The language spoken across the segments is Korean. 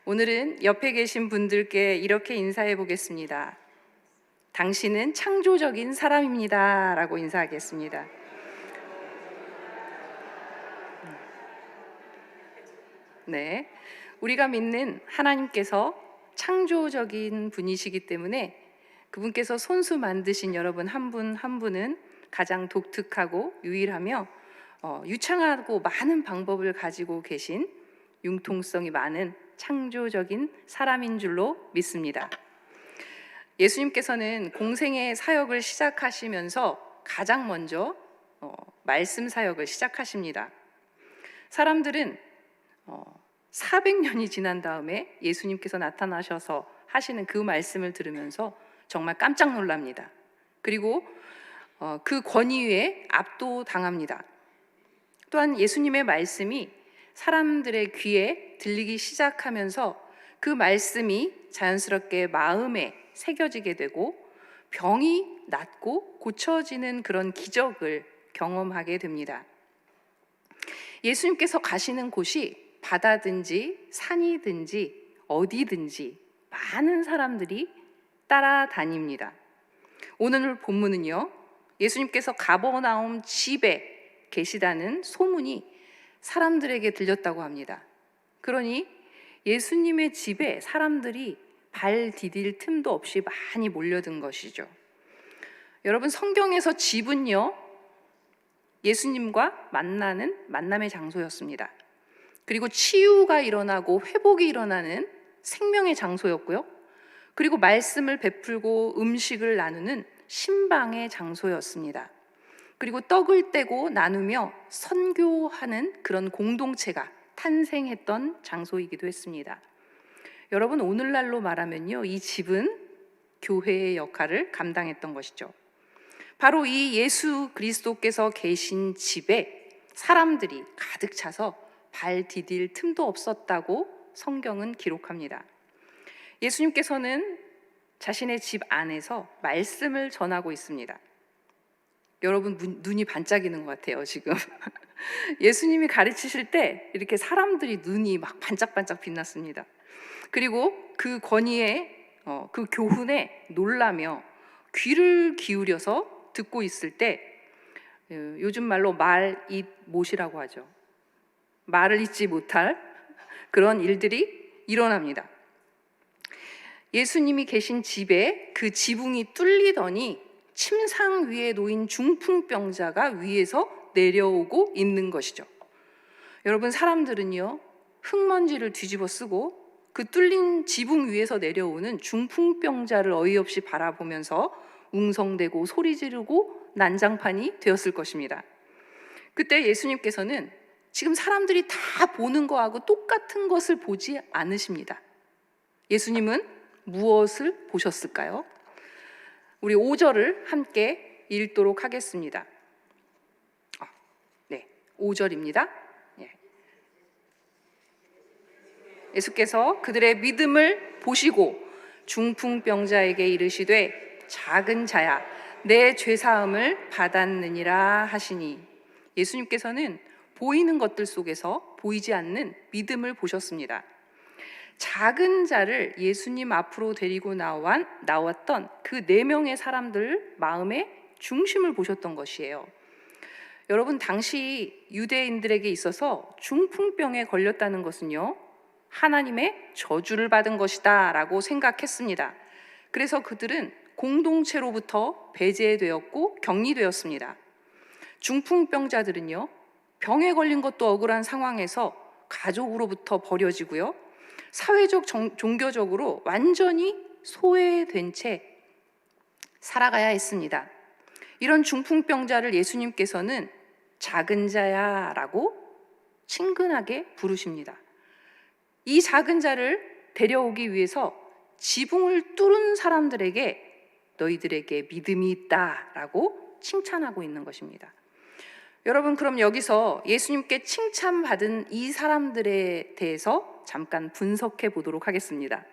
오늘은 옆에 계신 분들께 이렇게 인사해 보겠습니다. 당신은 창조적인 사람입니다. 라고 인사하겠습니다. 네. 우리가 믿는 하나님께서 창조적인 분이시기 때문에 그분께서 손수 만드신 여러분 한 분 한 분은 가장 독특하고 유일하며 유창하고 많은 방법을 가지고 계신 융통성이 많은 창조적인 사람인 줄로 믿습니다. 예수님께서는 공생의 사역을 시작하시면서 가장 먼저 말씀 사역을 시작하십니다. 사람들은 400년이 지난 다음에 예수님께서 나타나셔서 하시는 그 말씀을 들으면서 정말 깜짝 놀랍니다. 그리고 그 권위에 압도당합니다. 또한 예수님의 말씀이 사람들의 귀에 들리기 시작하면서 그 말씀이 자연스럽게 마음에 새겨지게 되고 병이 낫고 고쳐지는 그런 기적을 경험하게 됩니다. 예수님께서 가시는 곳이 바다든지 산이든지 어디든지 많은 사람들이 따라다닙니다. 오늘 본문은요, 예수님께서 가버나움 집에 계시다는 소문이 사람들에게 들렸다고 합니다. 그러니 예수님의 집에 사람들이 발 디딜 틈도 없이 많이 몰려든 것이죠. 여러분, 성경에서 집은요, 예수님과 만나는 만남의 장소였습니다. 그리고 치유가 일어나고 회복이 일어나는 생명의 장소였고요. 그리고 말씀을 베풀고 음식을 나누는 신방의 장소였습니다. 그리고 떡을 떼고 나누며 선교하는 그런 공동체가 탄생했던 장소이기도 했습니다. 여러분, 오늘날로 말하면요, 이 집은 교회의 역할을 감당했던 것이죠. 바로 이 예수 그리스도께서 계신 집에 사람들이 가득 차서 발 디딜 틈도 없었다고 성경은 기록합니다. 예수님께서는 자신의 집 안에서 말씀을 전하고 있습니다. 여러분, 눈이 반짝이는 것 같아요, 지금. 예수님이 가르치실 때 이렇게 사람들이 눈이 막 반짝반짝 빛났습니다. 그리고 그 권위에, 그 교훈에 놀라며 귀를 기울여서 듣고 있을 때, 요즘 말로 말, 입, 못이라고 하죠. 말을 잇지 못할 그런 일들이 일어납니다. 예수님이 계신 집에 그 지붕이 뚫리더니 침상 위에 놓인 중풍병자가 위에서 내려오고 있는 것이죠. 여러분, 사람들은요, 흙먼지를 뒤집어 쓰고 그 뚫린 지붕 위에서 내려오는 중풍병자를 어이없이 바라보면서 웅성대고 소리 지르고 난장판이 되었을 것입니다. 그때 예수님께서는 지금 사람들이 다 보는 거하고 똑같은 것을 보지 않으십니다. 예수님은 무엇을 보셨을까요? 우리 5절을 함께 읽도록 하겠습니다. 5절입니다. 예수께서 그들의 믿음을 보시고 중풍병자에게 이르시되 작은 자야, 내 죄사함을 받았느니라 하시니, 예수님께서는 보이는 것들 속에서 보이지 않는 믿음을 보셨습니다. 작은 자를 예수님 앞으로 데리고 나왔던 그 4명의 사람들 마음의 중심을 보셨던 것이에요. 여러분, 당시 유대인들에게 있어서 중풍병에 걸렸다는 것은요, 하나님의 저주를 받은 것이다 라고 생각했습니다. 그래서 그들은 공동체로부터 배제되었고 격리되었습니다. 중풍병자들은요, 병에 걸린 것도 억울한 상황에서 가족으로부터 버려지고요, 사회적 종교적으로 완전히 소외된 채 살아가야 했습니다. 이런 중풍병자를 예수님께서는 작은 자야 라고 친근하게 부르십니다. 이 작은 자를 데려오기 위해서 지붕을 뚫은 사람들에게 너희들에게 믿음이 있다 라고 칭찬하고 있는 것입니다. 여러분, 그럼 여기서 예수님께 칭찬받은 이 사람들에 대해서 잠깐 분석해 보도록 하겠습니다.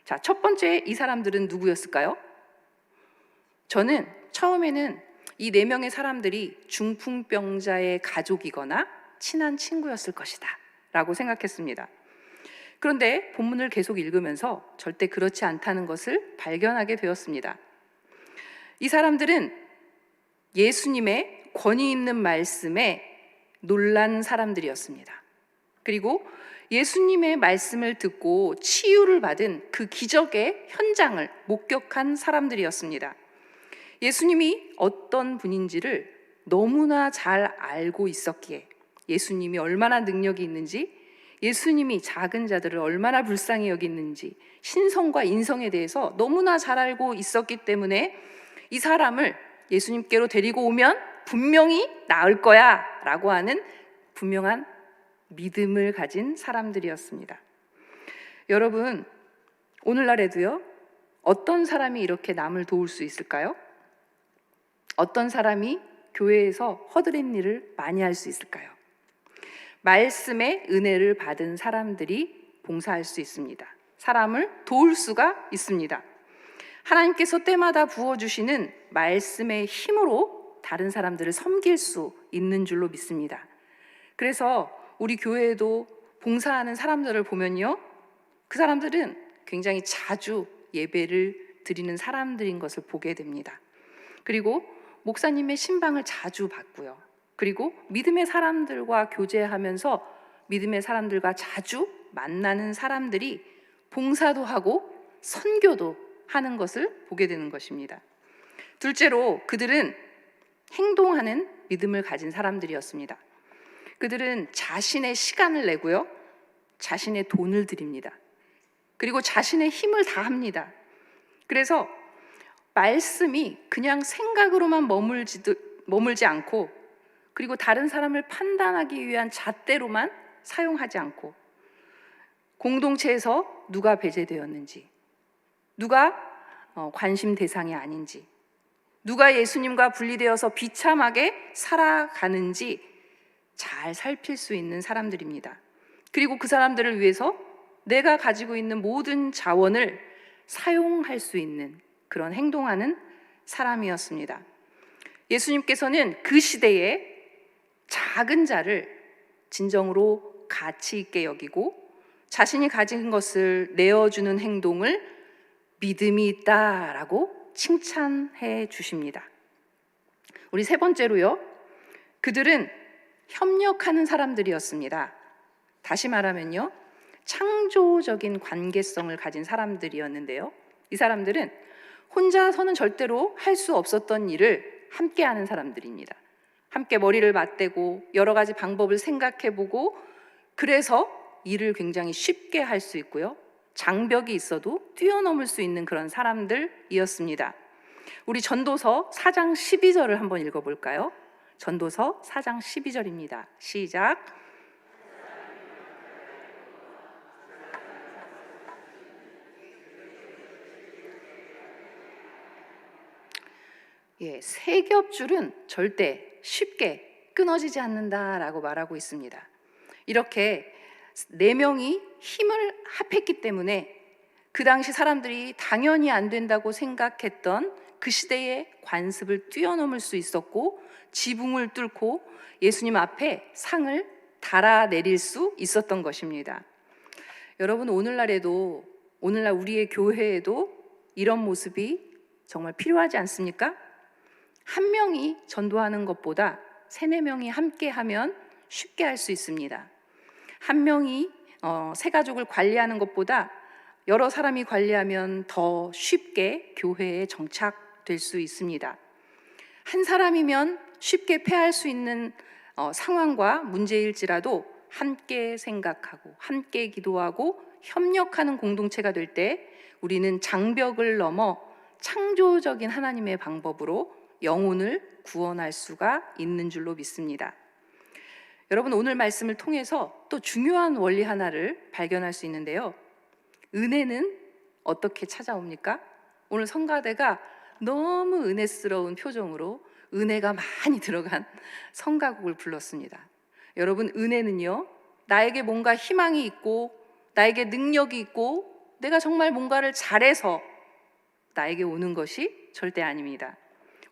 자, 첫 번째, 이 사람들은 누구였을까요? 저는 처음에는 이 4명의 사람들이 중풍병자의 가족이거나 친한 친구였을 것이다 라고 생각했습니다. 그런데 본문을 계속 읽으면서 절대 그렇지 않다는 것을 발견하게 되었습니다. 이 사람들은 예수님의 권위 있는 말씀에 놀란 사람들이었습니다. 그리고 예수님의 말씀을 듣고 치유를 받은 그 기적의 현장을 목격한 사람들이었습니다. 예수님이 어떤 분인지를 너무나 잘 알고 있었기에, 예수님이 얼마나 능력이 있는지, 예수님이 작은 자들을 얼마나 불쌍히 여기는지, 신성과 인성에 대해서 너무나 잘 알고 있었기 때문에 이 사람을 예수님께로 데리고 오면 분명히 나을 거야 라고 하는 분명한 믿음을 가진 사람들이었습니다. 여러분, 오늘날에도요, 어떤 사람이 이렇게 남을 도울 수 있을까요? 어떤 사람이 교회에서 허드렛 일을 많이 할 수 있을까요? 말씀의 은혜를 받은 사람들이 봉사할 수 있습니다. 사람을 도울 수가 있습니다. 하나님께서 때마다 부어주시는 말씀의 힘으로 다른 사람들을 섬길 수 있는 줄로 믿습니다. 그래서 우리 교회에도 봉사하는 사람들을 보면요, 그 사람들은 굉장히 자주 예배를 드리는 사람들인 것을 보게 됩니다. 그리고 목사님의 신방을 자주 받고요. 그리고 믿음의 사람들과 교제하면서 믿음의 사람들과 자주 만나는 사람들이 봉사도 하고 선교도 하는 것을 보게 되는 것입니다. 둘째로 그들은 행동하는 믿음을 가진 사람들이었습니다. 그들은 자신의 시간을 내고요, 자신의 돈을 드립니다. 그리고 자신의 힘을 다합니다. 그래서 말씀이 그냥 생각으로만 머물지 않고, 그리고 다른 사람을 판단하기 위한 잣대로만 사용하지 않고, 공동체에서 누가 배제되었는지, 누가 관심 대상이 아닌지, 누가 예수님과 분리되어서 비참하게 살아가는지 잘 살필 수 있는 사람들입니다. 그리고 그 사람들을 위해서 내가 가지고 있는 모든 자원을 사용할 수 있는 그런 행동하는 사람이었습니다. 예수님께서는 그 시대에 작은 자를 진정으로 가치 있게 여기고 자신이 가진 것을 내어주는 행동을 믿음이 있다라고 칭찬해 주십니다. 우리 세 번째로요, 그들은 협력하는 사람들이었습니다. 다시 말하면요, 창조적인 관계성을 가진 사람들이었는데요, 이 사람들은 혼자서는 절대로 할 수 없었던 일을 함께 하는 사람들입니다. 함께 머리를 맞대고 여러 가지 방법을 생각해보고, 그래서 일을 굉장히 쉽게 할 수 있고요, 장벽이 있어도 뛰어넘을 수 있는 그런 사람들이었습니다. 우리 전도서 4장 12절을 한번 읽어볼까요? 전도서 4장 12절입니다. 시작. 세겹줄은 절대 쉽게 끊어지지 않는다라고 말하고 있습니다. 이렇게 4명이 힘을 합했기 때문에 그 당시 사람들이 당연히 안 된다고 생각했던 그 시대의 관습을 뛰어넘을 수 있었고, 지붕을 뚫고 예수님 앞에 상을 달아내릴 수 있었던 것입니다. 여러분, 오늘날 우리의 교회에도 이런 모습이 정말 필요하지 않습니까? 한 명이 전도하는 것보다 3-4명이 함께 하면 쉽게 할 수 있습니다. 한 명이 새 가족을 관리하는 것보다 여러 사람이 관리하면 더 쉽게 교회에 정착될 수 있습니다. 한 사람이면 쉽게 패할 수 있는 상황과 문제일지라도 함께 생각하고 함께 기도하고 협력하는 공동체가 될 때 우리는 장벽을 넘어 창조적인 하나님의 방법으로 영혼을 구원할 수가 있는 줄로 믿습니다. 여러분, 오늘 말씀을 통해서 또 중요한 원리 하나를 발견할 수 있는데요, 은혜는 어떻게 찾아옵니까? 오늘 성가대가 너무 은혜스러운 표정으로 은혜가 많이 들어간 성가곡을 불렀습니다. 여러분, 은혜는요, 나에게 뭔가 희망이 있고 나에게 능력이 있고 내가 정말 뭔가를 잘해서 나에게 오는 것이 절대 아닙니다.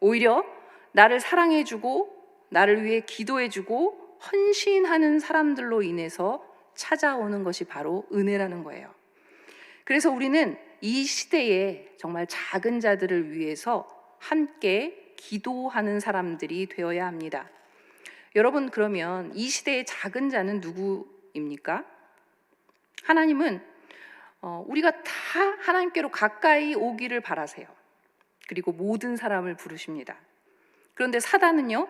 오히려 나를 사랑해주고 나를 위해 기도해주고 헌신하는 사람들로 인해서 찾아오는 것이 바로 은혜라는 거예요. 그래서 우리는 이 시대에 정말 작은 자들을 위해서 함께 기도하는 사람들이 되어야 합니다. 여러분, 그러면 이 시대의 작은 자는 누구입니까? 하나님은 우리가 다 하나님께로 가까이 오기를 바라세요. 그리고 모든 사람을 부르십니다. 그런데 사단은요,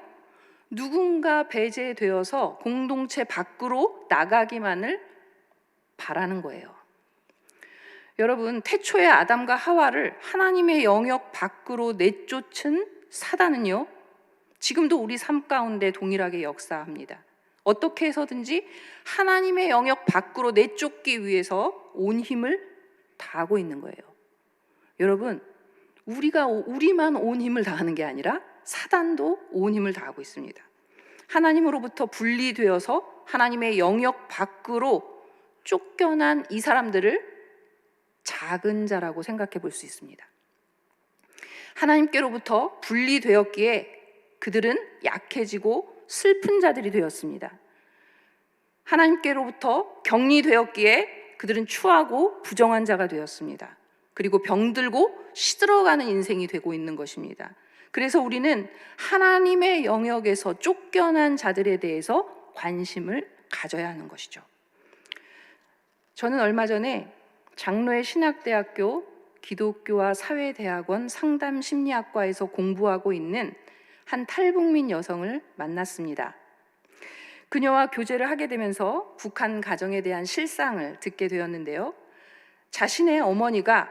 누군가 배제되어서 공동체 밖으로 나가기만을 바라는 거예요. 여러분, 태초의 아담과 하와를 하나님의 영역 밖으로 내쫓은 사단은요, 지금도 우리 삶 가운데 동일하게 역사합니다. 어떻게 해서든지 하나님의 영역 밖으로 내쫓기 위해서 온 힘을 다하고 있는 거예요. 여러분, 우리만 온 힘을 다하는 게 아니라 사단도 온 힘을 다하고 있습니다. 하나님으로부터 분리되어서 하나님의 영역 밖으로 쫓겨난 이 사람들을 작은 자라고 생각해 볼 수 있습니다. 하나님께로부터 분리되었기에 그들은 약해지고 슬픈 자들이 되었습니다. 하나님께로부터 격리되었기에 그들은 추하고 부정한 자가 되었습니다. 그리고 병들고 시들어가는 인생이 되고 있는 것입니다. 그래서 우리는 하나님의 영역에서 쫓겨난 자들에 대해서 관심을 가져야 하는 것이죠. 저는 얼마 전에 장로의 신학대학교 기독교와 사회대학원 상담심리학과에서 공부하고 있는 한 탈북민 여성을 만났습니다. 그녀와 교제를 하게 되면서 북한 가정에 대한 실상을 듣게 되었는데요. 자신의 어머니가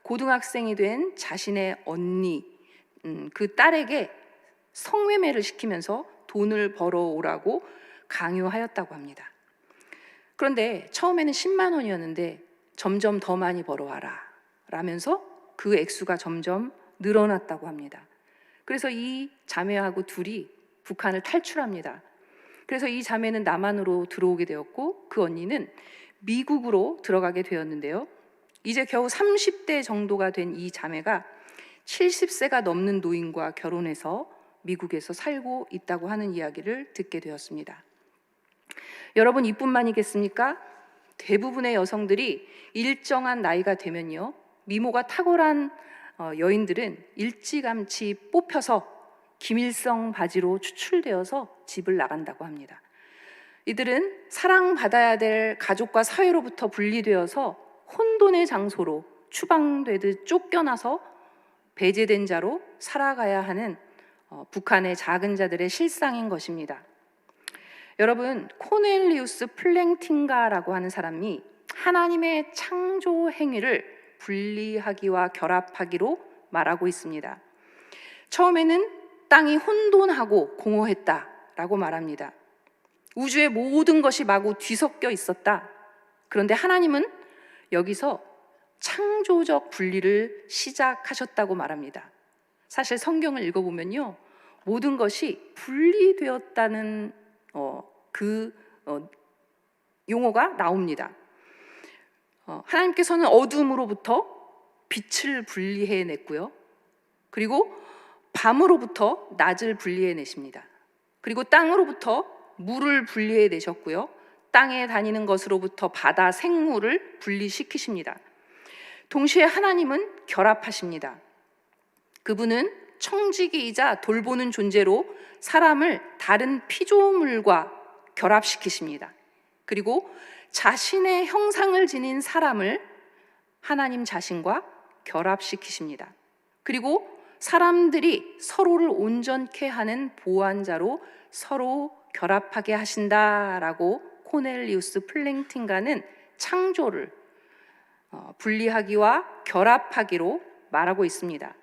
고등학생이 된 자신의 언니, 그 딸에게 성매매를 시키면서 돈을 벌어오라고 강요하였다고 합니다. 그런데 처음에는 10만 원이었는데 점점 더 많이 벌어와라 라면서 그 액수가 점점 늘어났다고 합니다. 그래서 이 자매하고 둘이 북한을 탈출합니다. 그래서 이 자매는 남한으로 들어오게 되었고 그 언니는 미국으로 들어가게 되었는데요. 이제 겨우 30대 정도가 된 이 자매가 70세가 넘는 노인과 결혼해서 미국에서 살고 있다고 하는 이야기를 듣게 되었습니다. 여러분, 이뿐만이겠습니까? 대부분의 여성들이 일정한 나이가 되면요, 미모가 탁월한 여인들은 일찌감치 뽑혀서 기밀성 바지로 추출되어서 집을 나간다고 합니다. 이들은 사랑받아야 될 가족과 사회로부터 분리되어서 혼돈의 장소로 추방되듯 쫓겨나서 배제된 자로 살아가야 하는 북한의 작은 자들의 실상인 것입니다. 여러분, 코넬리우스 플랭팅가라고 하는 사람이 하나님의 창조 행위를 분리하기와 결합하기로 말하고 있습니다. 처음에는 땅이 혼돈하고 공허했다라고 말합니다. 우주의 모든 것이 마구 뒤섞여 있었다. 그런데 하나님은 여기서 창조적 분리를 시작하셨다고 말합니다. 사실 성경을 읽어보면요, 모든 것이 분리되었다는 용어가 나옵니다. 하나님께서는 어둠으로부터 빛을 분리해냈고요. 그리고 밤으로부터 낮을 분리해내십니다. 그리고 땅으로부터 물을 분리해내셨고요. 땅에 다니는 것으로부터 바다 생물을 분리시키십니다. 동시에 하나님은 결합하십니다. 그분은 청지기이자 돌보는 존재로 사람을 다른 피조물과 결합시키십니다. 그리고 자신의 형상을 지닌 사람을 하나님 자신과 결합시키십니다. 그리고 사람들이 서로를 온전케 하는 보완자로 서로 결합하게 하신다라고 코넬리우스 플랭팅가는 창조를 분리하기와 결합하기로 말하고 있습니다.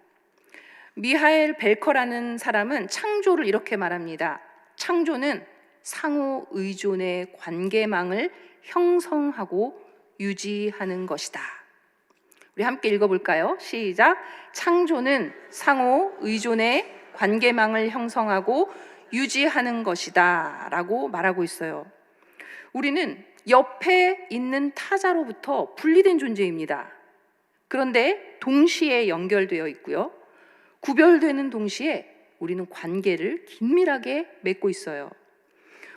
미하엘 벨커라는 사람은 창조를 이렇게 말합니다. 창조는 상호 의존의 관계망을 형성하고 유지하는 것이다. 우리 함께 읽어볼까요? 시작. 창조는 상호 의존의 관계망을 형성하고 유지하는 것이다 라고 말하고 있어요. 우리는 옆에 있는 타자로부터 분리된 존재입니다. 그런데 동시에 연결되어 있고요. 구별되는 동시에 우리는 관계를 긴밀하게 맺고 있어요.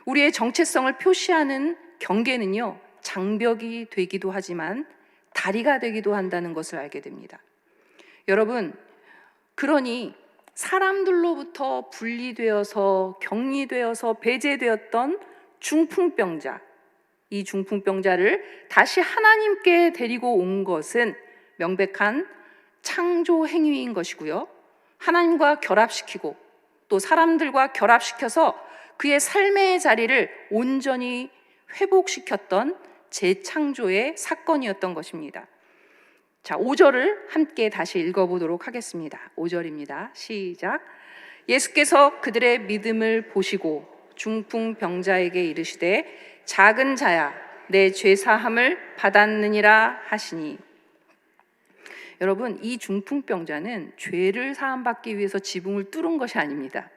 우리의 정체성을 표시하는 경계는요, 장벽이 되기도 하지만 다리가 되기도 한다는 것을 알게 됩니다. 여러분, 그러니 사람들로부터 분리되어서 격리되어서 배제되었던 중풍병자, 이 중풍병자를 다시 하나님께 데리고 온 것은 명백한 창조 행위인 것이고요, 하나님과 결합시키고 또 사람들과 결합시켜서 그의 삶의 자리를 온전히 회복시켰던 재창조의 사건이었던 것입니다. 자, 5절을 함께 다시 읽어보도록 하겠습니다. 5절입니다. 시작. 예수께서 그들의 믿음을 보시고 중풍병자에게 이르시되 작은 자야, 내 죄사함을 받았느니라 하시니. 여러분, 이 중풍병자는 죄를 사함받기 위해서 지붕을 뚫은 것이 아닙니다.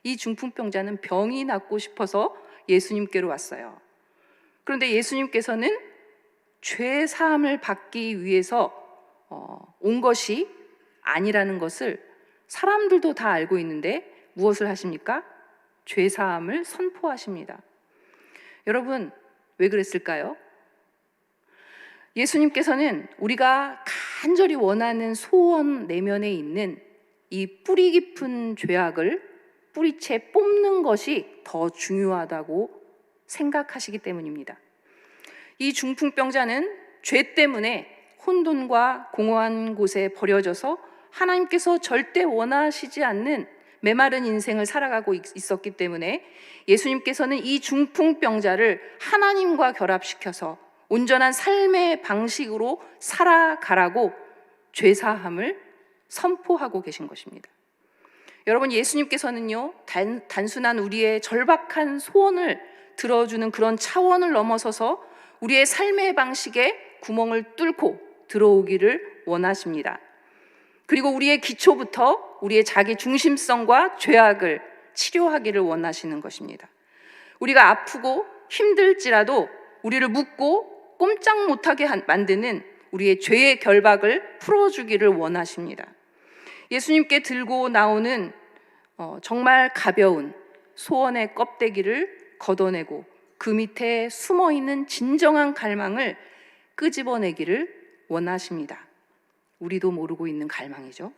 이 중풍병자는 병이 낫고 싶어서 예수님께로 왔어요. 그런데 예수님께서는 죄 사함을 받기 위해서 온 것이 아니라는 것을 사람들도 다 알고 있는데 무엇을 하십니까? 죄 사함을 선포하십니다. 여러분, 왜 그랬을까요? 예수님께서는 우리가 간절히 원하는 소원 내면에 있는 이 뿌리 깊은 죄악을 뿌리채 뽑는 것이 더 중요하다고 생각하시기 때문입니다. 이 중풍병자는 죄 때문에 혼돈과 공허한 곳에 버려져서 하나님께서 절대 원하시지 않는 메마른 인생을 살아가고 있었기 때문에 예수님께서는 이 중풍병자를 하나님과 결합시켜서 온전한 삶의 방식으로 살아가라고 죄사함을 선포하고 계신 것입니다. 여러분, 예수님께서는요, 단순한 우리의 절박한 소원을 들어주는 그런 차원을 넘어서서 우리의 삶의 방식에 구멍을 뚫고 들어오기를 원하십니다. 그리고 우리의 기초부터 우리의 자기 중심성과 죄악을 치료하기를 원하시는 것입니다. 우리가 아프고 힘들지라도 우리를 묶고 꼼짝 못하게 만드는 우리의 죄의 결박을 풀어주기를 원하십니다. 예수님께 들고 나오는 정말 가벼운 소원의 껍데기를 걷어내고 그 밑에 숨어있는 진정한 갈망을 끄집어내기를 원하십니다. 우리도 모르고 있는 갈망이죠.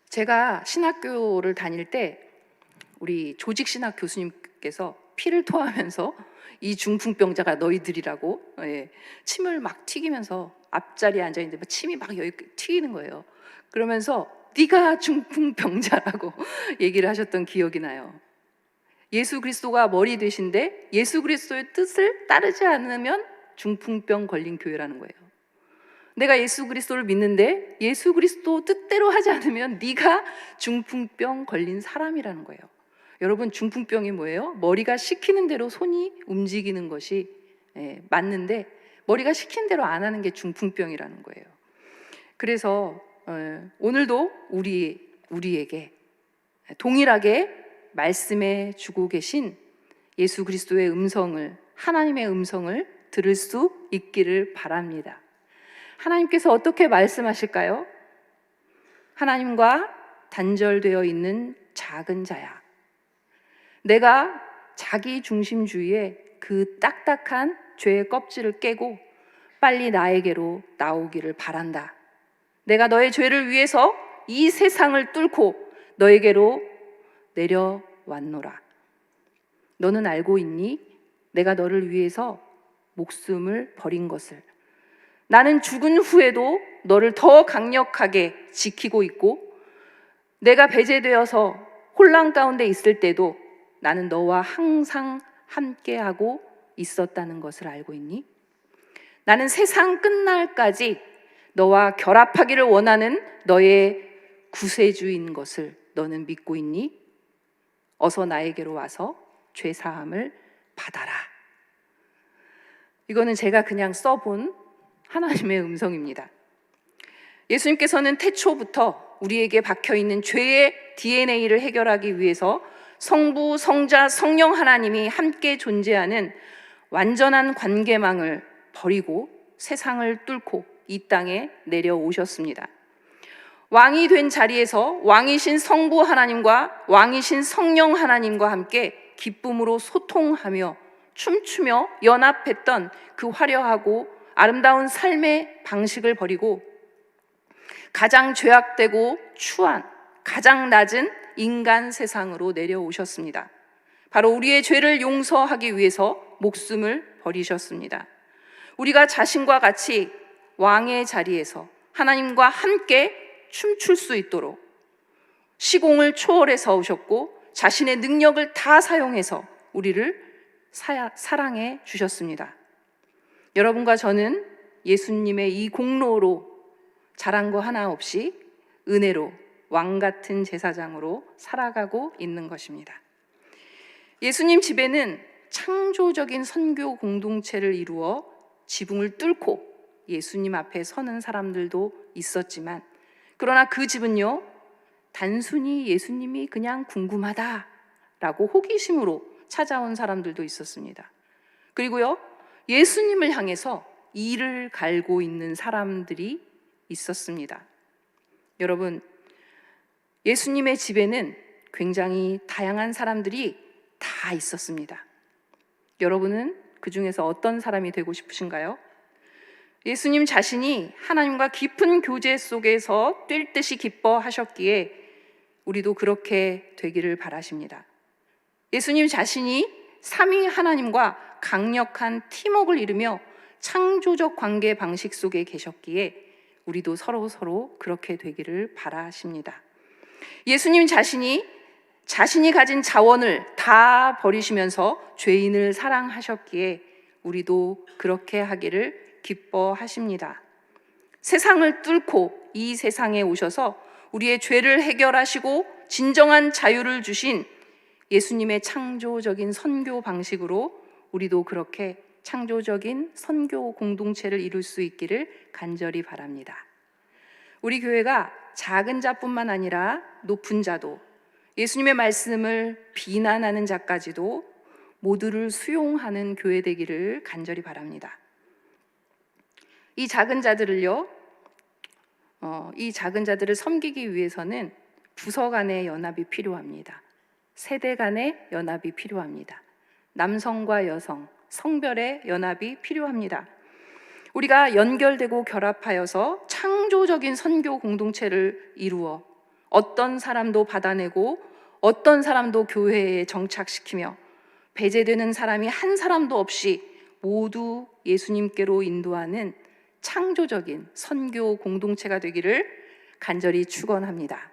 제가 신학교를 다닐 때 우리 조직신학 교수님께서 피를 토하면서 이 중풍병자가 너희들이라고 침을 막 튀기면서 앞자리에 앉아있는데 침이 막 여기 튀기는 거예요. 그러면서 네가 중풍병자라고 얘기를 하셨던 기억이 나요. 예수 그리스도가 머리 되신데 예수 그리스도의 뜻을 따르지 않으면 중풍병 걸린 교회라는 거예요. 내가 예수 그리스도를 믿는데 예수 그리스도 뜻대로 하지 않으면 네가 중풍병 걸린 사람이라는 거예요. 여러분, 중풍병이 뭐예요? 머리가 시키는 대로 손이 움직이는 것이 맞는데 머리가 시키는 대로 안 하는 게 중풍병이라는 거예요. 그래서 오늘도 우리에게 동일하게 말씀해 주고 계신 예수 그리스도의 음성을, 하나님의 음성을 들을 수 있기를 바랍니다. 하나님께서 어떻게 말씀하실까요? 하나님과 단절되어 있는 작은 자야, 내가 자기 중심주의의 그 딱딱한 죄의 껍질을 깨고 빨리 나에게로 나오기를 바란다. 내가 너의 죄를 위해서 이 세상을 뚫고 너에게로 내려왔노라. 너는 알고 있니? 내가 너를 위해서 목숨을 버린 것을. 나는 죽은 후에도 너를 더 강력하게 지키고 있고, 내가 배제되어서 혼란 가운데 있을 때도 나는 너와 항상 함께하고 있었다는 것을 알고 있니? 나는 세상 끝날까지 너와 결합하기를 원하는 너의 구세주인 것을 너는 믿고 있니? 어서 나에게로 와서 죄사함을 받아라. 이거는 제가 그냥 써본 하나님의 음성입니다. 예수님께서는 태초부터 우리에게 박혀있는 죄의 DNA를 해결하기 위해서 성부, 성자, 성령 하나님이 함께 존재하는 완전한 관계망을 버리고 세상을 뚫고 이 땅에 내려오셨습니다. 왕이 된 자리에서 왕이신 성부 하나님과 왕이신 성령 하나님과 함께 기쁨으로 소통하며 춤추며 연합했던 그 화려하고 아름다운 삶의 방식을 버리고 가장 죄악되고 추한 가장 낮은 인간 세상으로 내려오셨습니다. 바로 우리의 죄를 용서하기 위해서 목숨을 버리셨습니다. 우리가 자신과 같이 왕의 자리에서 하나님과 함께 춤출 수 있도록 시공을 초월해서 오셨고 자신의 능력을 다 사용해서 우리를 사랑해 주셨습니다. 여러분과 저는 예수님의 이 공로로 잘한 거 하나 없이 은혜로 왕 같은 제사장으로 살아가고 있는 것입니다. 예수님 집에는 창조적인 선교 공동체를 이루어 지붕을 뚫고 예수님 앞에 서는 사람들도 있었지만, 그러나 그 집은요, 단순히 예수님이 그냥 궁금하다라고 호기심으로 찾아온 사람들도 있었습니다. 그리고요, 예수님을 향해서 이를 갈고 있는 사람들이 있었습니다. 여러분, 예수님의 집에는 굉장히 다양한 사람들이 다 있었습니다. 여러분은 그 중에서 어떤 사람이 되고 싶으신가요? 예수님 자신이 하나님과 깊은 교제 속에서 뛸 듯이 기뻐하셨기에 우리도 그렇게 되기를 바라십니다. 예수님 자신이 삼위 하나님과 강력한 팀워크를 이루며 창조적 관계 방식 속에 계셨기에 우리도 서로 그렇게 되기를 바라십니다. 예수님 자신이 가진 자원을 다 버리시면서 죄인을 사랑하셨기에 우리도 그렇게 하기를 기뻐하십니다. 세상을 뚫고 이 세상에 오셔서 우리의 죄를 해결하시고 진정한 자유를 주신 예수님의 창조적인 선교 방식으로 우리도 그렇게 창조적인 선교 공동체를 이룰 수 있기를 간절히 바랍니다. 우리 교회가 작은 자뿐만 아니라 높은 자도, 예수님의 말씀을 비난하는 자까지도 모두를 수용하는 교회 되기를 간절히 바랍니다. 이 작은 자들을 섬기기 위해서는 부서 간의 연합이 필요합니다. 세대 간의 연합이 필요합니다. 남성과 여성, 성별의 연합이 필요합니다. 우리가 연결되고 결합하여서 창조적인 선교 공동체를 이루어 어떤 사람도 받아내고 어떤 사람도 교회에 정착시키며 배제되는 사람이 한 사람도 없이 모두 예수님께로 인도하는 창조적인 선교 공동체가 되기를 간절히 축원합니다.